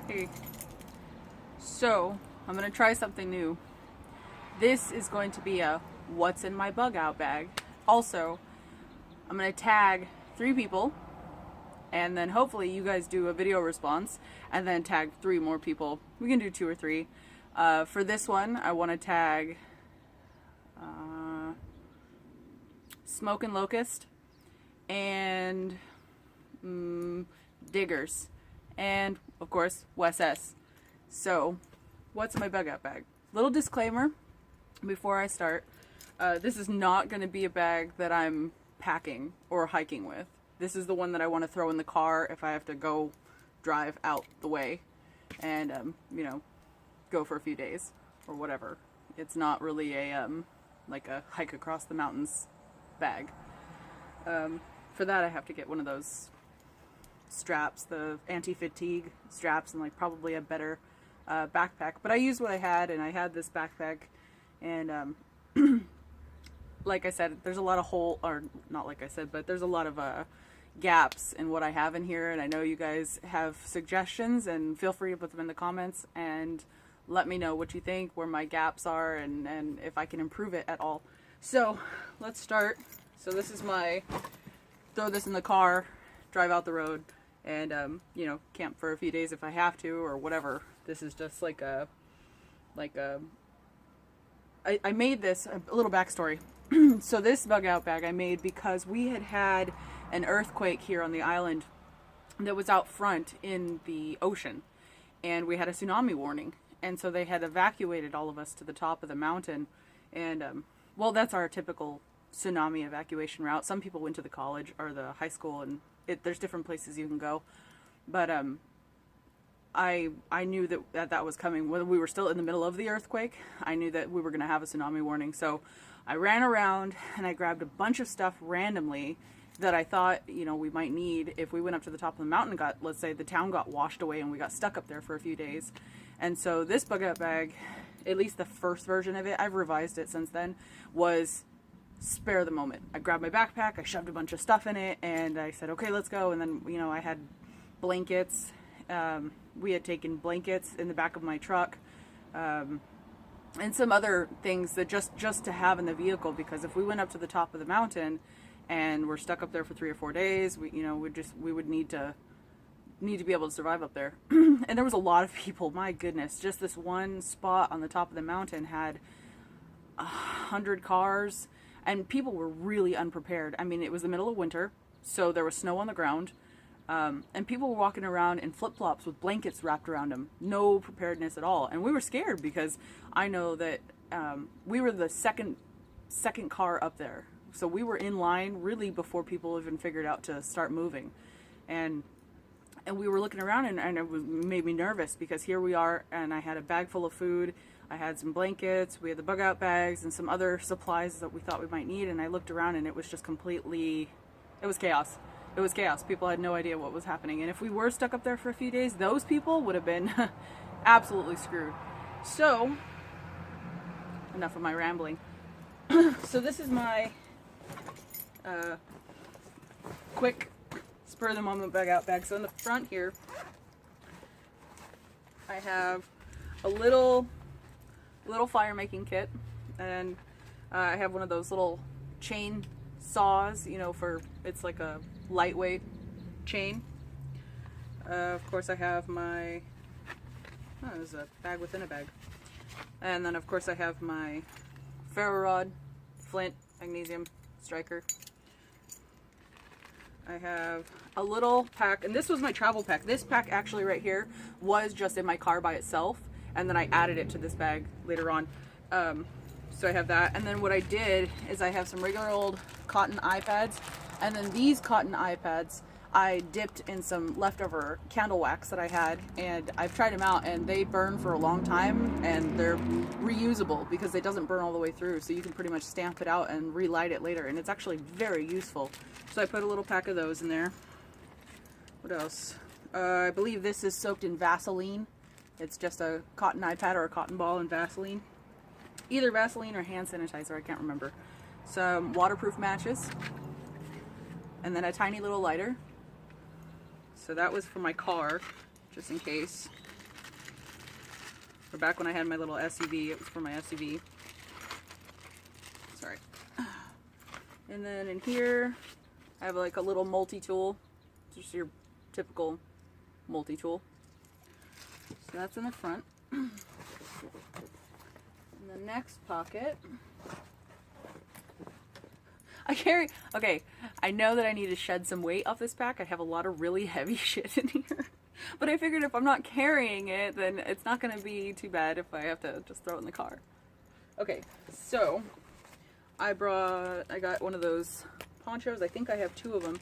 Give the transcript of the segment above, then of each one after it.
Hey, so I'm gonna try something new. This is going to be a what's in my bug out bag. Also, I'm gonna tag 3 people, and then hopefully you guys do a video response, and then tag 3 more people. We can do 2 or 3. For this one, I want to tag Smoke and Locust and Diggers, and of course Wes S. So, what's in my bug out bag? Little disclaimer before I start. This is not going to be a bag that I'm packing or hiking with. This is the one that I want to throw in the car if I have to go drive out the way and, go for a few days or whatever. It's not really a, like a hike across the mountains bag. For that I have to get one of those straps, the anti-fatigue straps, and like probably a better backpack. But I used what I had, and I had this backpack, and like I said, there's a lot of there's a lot of gaps in what I have in here, and I know you guys have suggestions, and feel free to put them in the comments and let me know what you think, where my gaps are, and if I can improve it at all. So let's start. So this is my throw this in the car, drive out the road, and camp for a few days if I have to, or whatever. This is just I made this, a little backstory. So this bug out bag I made because we had an earthquake here on the island that was out front in the ocean, and we had a tsunami warning, and so they had evacuated all of us to the top of the mountain. And that's our typical tsunami evacuation route. Some people went to the college or the high school, and there's different places you can go. But I knew that was coming when we were still in the middle of the earthquake. I knew that we were going to have a tsunami warning, so I ran around and I grabbed a bunch of stuff randomly that I thought we might need if we went up to the top of the mountain. Let's say the town got washed away and we got stuck up there for a few days. And so this bug out bag, at least the first version of it, I've revised it since then, was spare the moment. I grabbed my backpack, I shoved a bunch of stuff in it, and I said, okay, let's go. And then, I had blankets. We had taken blankets in the back of my truck, and some other things that just to have in the vehicle, because if we went up to the top of the mountain and we're stuck up there for 3 or 4 days, we would need to be able to survive up there. And there was a lot of people. My goodness, just this one spot on the top of the mountain had 100 cars, and people were really unprepared. I mean, it was the middle of winter, so there was snow on the ground, and people were walking around in flip-flops with blankets wrapped around them. No preparedness at all. And we were scared because I know that we were the second car up there, so we were in line really before people even figured out to start moving. And we were looking around, and it made me nervous because here we are, and I had a bag full of food. I had some blankets, we had the bug out bags, and some other supplies that we thought we might need, and I looked around and it was just it was chaos. It was chaos. People had no idea what was happening, and if we were stuck up there for a few days, those people would have been absolutely screwed. So, enough of my rambling. So this is my quick spur of the moment bug out bag. So in the front here, I have a little fire making kit, and I have one of those little chain saws, it's like a lightweight chain. Of course I have my, there's a bag within a bag. And then of course I have my ferro rod, flint, magnesium, striker. I have a little pack, and this was my travel pack. This pack actually right here was just in my car by itself, and then I added it to this bag later on. So I have that, and then what I did is I have some regular old cotton eye pads, and then these cotton eye pads I dipped in some leftover candle wax that I had, and I've tried them out, and they burn for a long time, and they're reusable because it doesn't burn all the way through, so you can pretty much stamp it out and relight it later, and it's actually very useful. So I put a little pack of those in there. What else? I believe this is soaked in Vaseline. It's just a cotton eye pad or a cotton ball in Vaseline. Either Vaseline or hand sanitizer, I can't remember. Some waterproof matches. And then a tiny little lighter. So that was for my car, just in case. Or back when I had my little SUV, it was for my SUV. Sorry. And then in here, I have like a little multi-tool. Just your typical multi-tool. So that's in the front. In the next pocket, okay, I know that I need to shed some weight off this pack. I have a lot of really heavy shit in here. But I figured if I'm not carrying it, then it's not going to be too bad if I have to just throw it in the car. Okay, so I got one of those ponchos. I think I have 2 of them.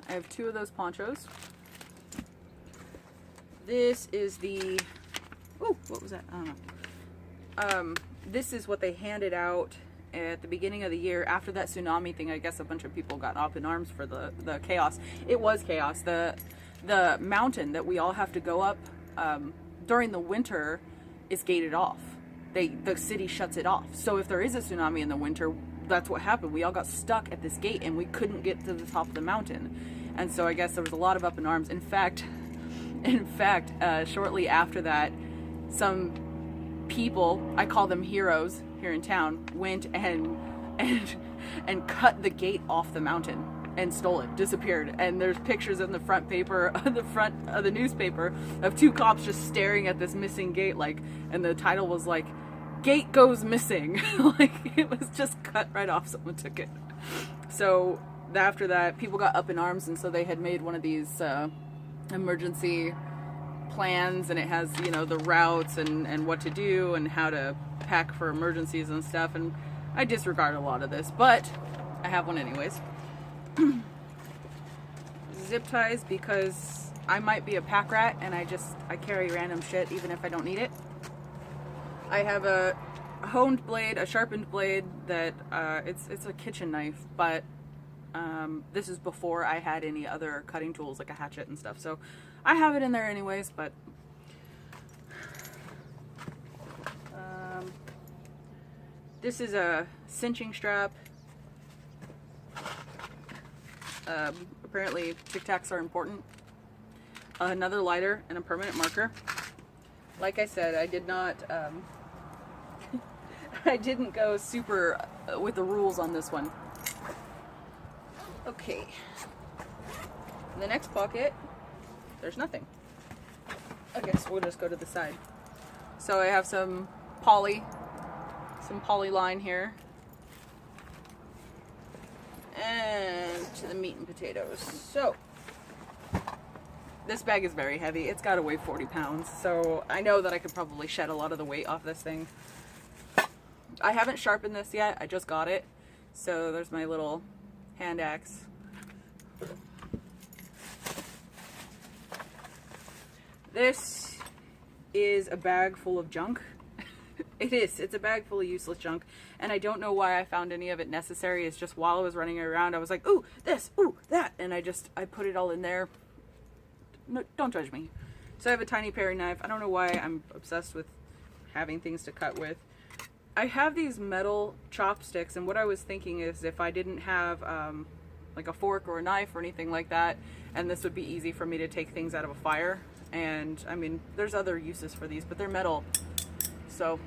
I have 2 of those ponchos. This is the, oh, what was that? I don't know. This is what they handed out at the beginning of the year after that tsunami thing. I guess a bunch of people got up in arms for the chaos. It was chaos. The mountain that we all have to go up during the winter is gated off. The city shuts it off. So if there is a tsunami in the winter, that's what happened. We all got stuck at this gate and we couldn't get to the top of the mountain. And so I guess there was a lot of up in arms. In fact, shortly after that, some people, I call them heroes here in town, went and cut the gate off the mountain and stole it, disappeared. And there's pictures in the front paper, on the front of the newspaper, of 2 cops just staring at this missing gate, like, and the title was like, "Gate goes missing." Like, it was just cut right off. Someone took it. So after that, people got up in arms, and so they had made one of these emergency plans, and it has, you know, the routes and what to do and how to pack for emergencies and stuff. And I disregard a lot of this, but I have one anyways. Zip ties, because I might be a pack rat and I carry random shit even if I don't need it. I have a honed blade, a sharpened blade that it's a kitchen knife, but this is before I had any other cutting tools like a hatchet and stuff, so I have it in there anyways. But this is a cinching strap. Apparently Tic Tacs are important. Another lighter and a permanent marker. Like I said, I did not I didn't go super with the rules on this one. Okay. In the next pocket, there's nothing. I guess we'll just go to the side. So I have some poly line here. And to the meat and potatoes. So, this bag is very heavy. It's got to weigh 40 pounds. So, I know that I could probably shed a lot of the weight off this thing. I haven't sharpened this yet. I just got it. So, there's my little hand axe. This is a bag full of junk. It is. It's a bag full of useless junk. And I don't know why I found any of it necessary. It's just while I was running around, I was like, ooh, this, ooh, that. And I put it all in there. No, don't judge me. So I have a tiny paring knife. I don't know why I'm obsessed with having things to cut with. I have these metal chopsticks. And what I was thinking is if I didn't have like a fork or a knife or anything like that, and this would be easy for me to take things out of a fire. And I mean, there's other uses for these, but they're metal. So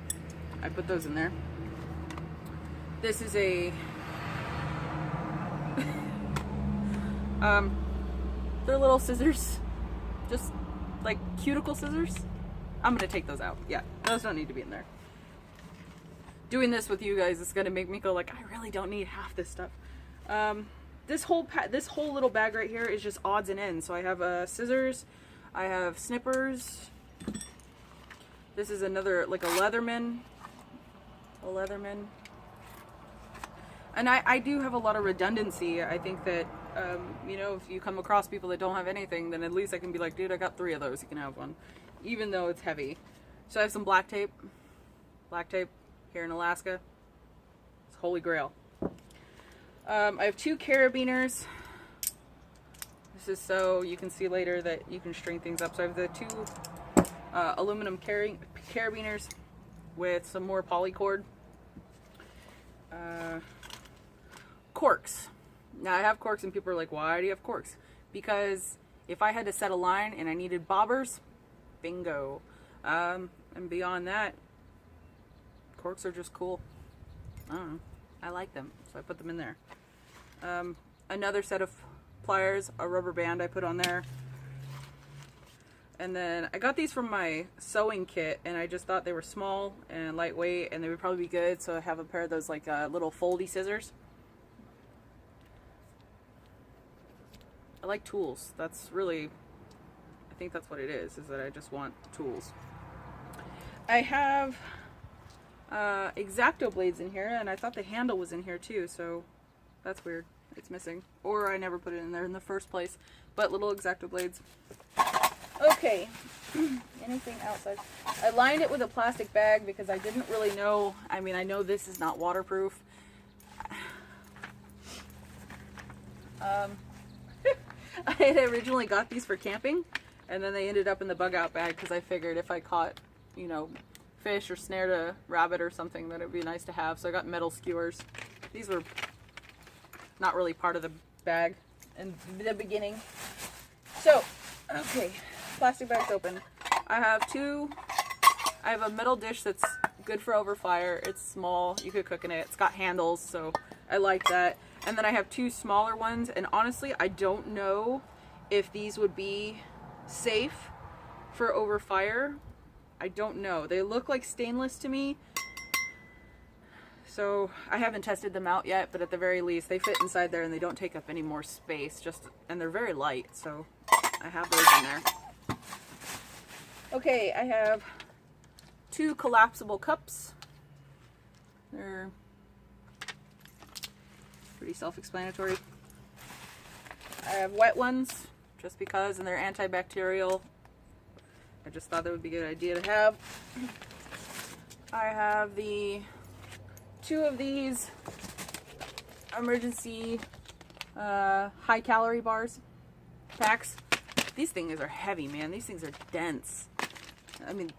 I put those in there. This is a they're little scissors, just like cuticle scissors. I'm gonna take those out. Yeah, those don't need to be in there. Doing this with you guys is gonna make me go like, I really don't need half this stuff. This whole little bag right here is just odds and ends. So I have scissors, I have snippers. This is another, like a Leatherman. And I do have a lot of redundancy. I think that, you know, if you come across people that don't have anything, then at least I can be like, dude, I got 3 of those. You can have one. Even though it's heavy. So I have some black tape. Black tape here in Alaska. It's holy grail. I have 2 carabiners. This is so you can see later that you can string things up. So I have the 2 aluminum carabiners with some more polycord. Corks. Now I have corks and people are like, why do you have corks? Because if I had to set a line and I needed bobbers, bingo. And And beyond that, corks are just cool. I don't know. I like them, so I put them in there. Another set of pliers, a rubber band I put on there. And then I got these from my sewing kit, and I just thought they were small and lightweight, and they would probably be good, so I have a pair of those like little foldy scissors. I like tools. That's really, I think that's what it is that I just want tools. I have X-Acto blades in here, and I thought the handle was in here too, so that's weird. It's missing. Or I never put it in there in the first place. But little X-Acto blades. Okay. Anything outside? I lined it with a plastic bag because I didn't really know. I mean, I know this is not waterproof. I had originally got these for camping, and then they ended up in the bug out bag because I figured if I caught, you know, fish or snared a rabbit or something, that it would be nice to have. So I got metal skewers. These were not really part of the bag in the beginning. So, okay, plastic bag's open. I have a metal dish that's good for over fire. It's small, you could cook in it. It's got handles, so I like that. And then I have two smaller ones, and honestly, I don't know if these would be safe for over fire. I don't know. They look like stainless to me. So I haven't tested them out yet, but at the very least, they fit inside there and they don't take up any more space. And they're very light, so I have those in there. Okay, I have two collapsible cups. They're pretty self-explanatory. I have wet ones, just because, and they're antibacterial. I just thought that would be a good idea to have. I have two of these emergency high calorie bars packs. These things are heavy, man. These things are dense. I mean,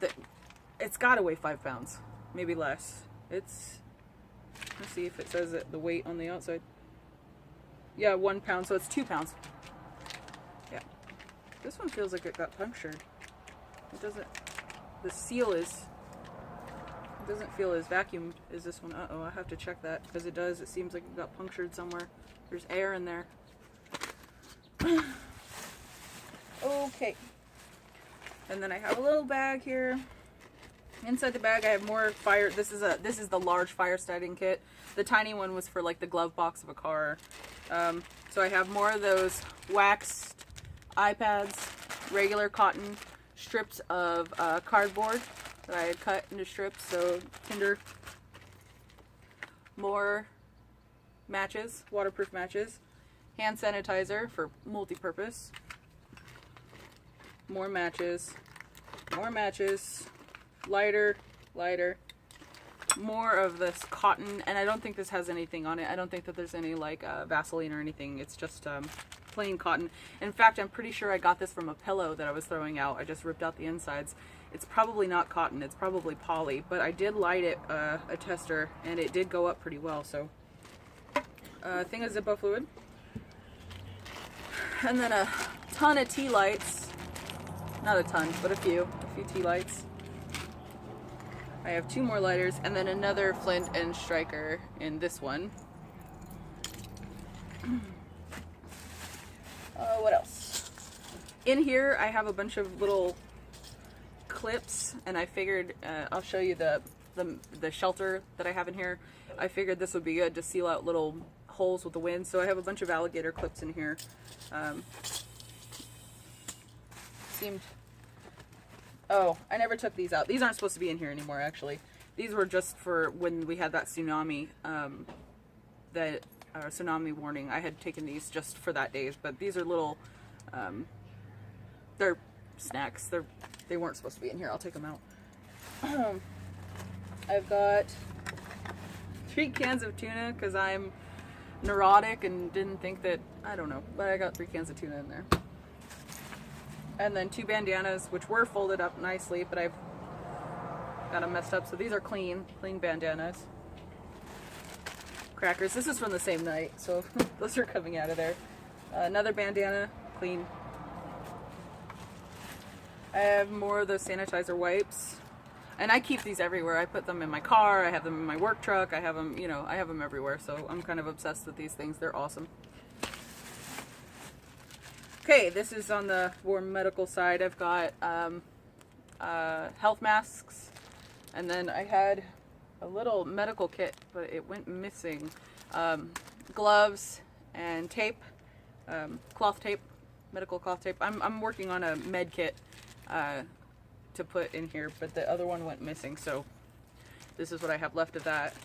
it's gotta weigh 5 pounds, maybe less. Let's see if it says the weight on the outside. Yeah, 1 pound, so it's 2 pounds. Yeah. This one feels like it got punctured. It doesn't, the seal is, it doesn't feel as vacuumed as this one. Uh-oh, I have to check that, because it does. It seems like it got punctured somewhere. There's air in there. Okay. And then I have a little bag here. Inside the bag I have more fire. This is the large fire starting kit. The tiny one was for like the glove box of a car. So I have more of those waxed iPads, regular cotton, strips of cardboard that I had cut into strips, so tinder. More matches, waterproof matches. Hand sanitizer for multi-purpose. More matches. More matches. Lighter. More of this cotton, and I don't think this has anything on it. I don't think that there's any like Vaseline or anything. It's just plain cotton. In fact, I'm pretty sure I got this from a pillow that I was throwing out. I just ripped out the insides. It's probably not cotton. It's probably poly, but I did light it a tester, and it did go up pretty well. So, thing of Zippo fluid, and then a ton of tea lights. Not a ton, but a few tea lights. I have 2 more lighters, and then another flint and striker in this one. What else? In here, I have a bunch of little clips, and I figured I'll show you the shelter that I have in here. I figured this would be good to seal out little holes with the wind, so I have a bunch of alligator clips in here. Oh, I never took these out. These aren't supposed to be in here anymore, actually. These were just for when we had that tsunami, tsunami warning. I had taken these just for that day, but these are little, they're snacks. They weren't supposed to be in here. I'll take them out. I've got 3 cans of tuna because I'm neurotic and didn't think that, I don't know, but I got 3 cans of tuna in there. And then 2 bandanas, which were folded up nicely, but I've got them messed up. So these are clean bandanas. Crackers. This is from the same night, so those are coming out of there. Another bandana, clean. I have more of those sanitizer wipes. And I keep these everywhere. I put them in my car, I have them in my work truck, I have them, you know, I have them everywhere. So I'm kind of obsessed with these things. They're awesome. Okay, this is on the more medical side. I've got health masks, and then I had a little medical kit, but it went missing. Gloves and tape, cloth tape, medical cloth tape. I'm working on a med kit to put in here, but the other one went missing, so this is what I have left of that.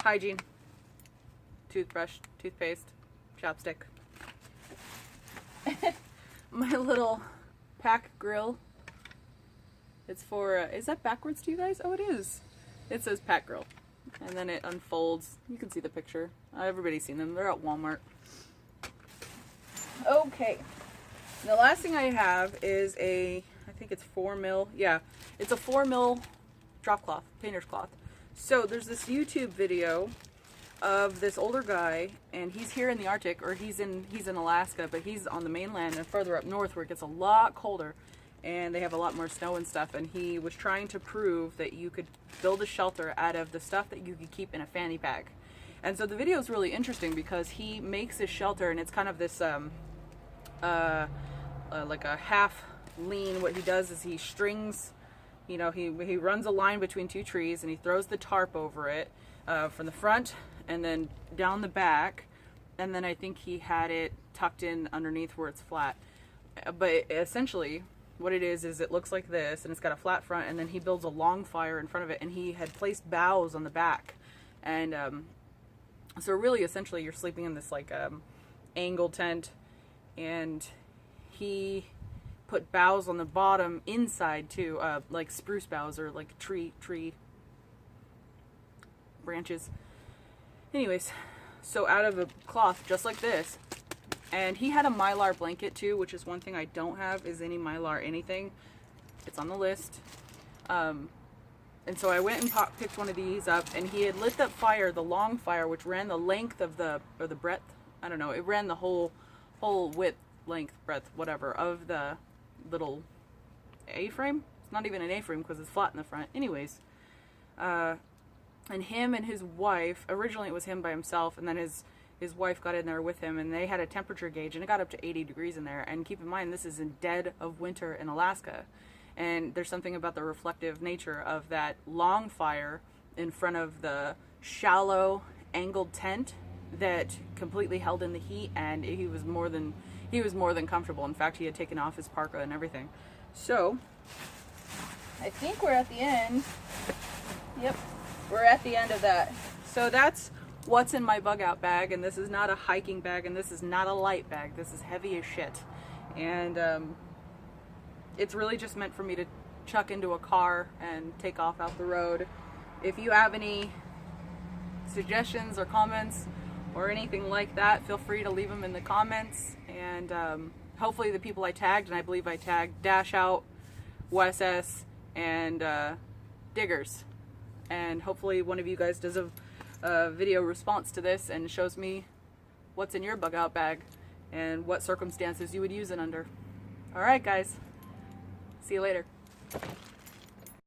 Hygiene, toothbrush, toothpaste, chapstick. My little pack grill. It's for, is that backwards to you guys? Oh, it is. It says pack grill. And then it unfolds. You can see the picture. Everybody's seen them. They're at Walmart. Okay. The last thing I have is I think it's 4 mil. Yeah, it's a 4 mil drop cloth, painter's cloth. So there's this YouTube video of this older guy, and he's here in the Arctic, or he's in Alaska, but he's on the mainland and further up north where it gets a lot colder and they have a lot more snow and stuff, and he was trying to prove that you could build a shelter out of the stuff that you could keep in a fanny pack. And so the video is really interesting because he makes this shelter, and it's kind of this like a half lean. What he does is he strings, you know, he runs a line between 2 trees, and he throws the tarp over it from the front and then down the back, and then I think he had it tucked in underneath where it's flat. But essentially what it is it looks like this, and it's got a flat front, and then he builds a long fire in front of it, and he had placed boughs on the back. And so really essentially you're sleeping in this like angle tent, and he put boughs on the bottom inside too, like spruce boughs or like tree branches. Anyways, so out of a cloth just like this. And he had a Mylar blanket too, which is one thing I don't have, is any Mylar anything. It's on the list. And so I went and picked one of these up, and he had lit that fire, the long fire, which ran the length of or the breadth, I don't know, it ran the whole width, length, breadth, whatever, of the little A-frame. It's not even an A-frame because it's flat in the front. Anyways, and him and his wife, originally it was him by himself, and then his wife got in there with him, and they had a temperature gauge, and it got up to 80 degrees in there. And keep in mind, this is in dead of winter in Alaska, and there's something about the reflective nature of that long fire in front of the shallow angled tent that completely held in the heat, and he was more than comfortable. In fact, he had taken off his parka and everything. So I think we're at the end. Yep, we're at the end of that. So that's what's in my bug out bag, and this is not a hiking bag, and this is not a light bag. This is heavy as shit, and it's really just meant for me to chuck into a car and take off out the road. If you have any suggestions or comments or anything like that, feel free to leave them in the comments, and hopefully the people I tagged, and I believe I tagged Dash Out, WSS, and Diggers, and hopefully one of you guys does a video response to this and shows me what's in your bug out bag and what circumstances you would use it under. Alright guys, see you later.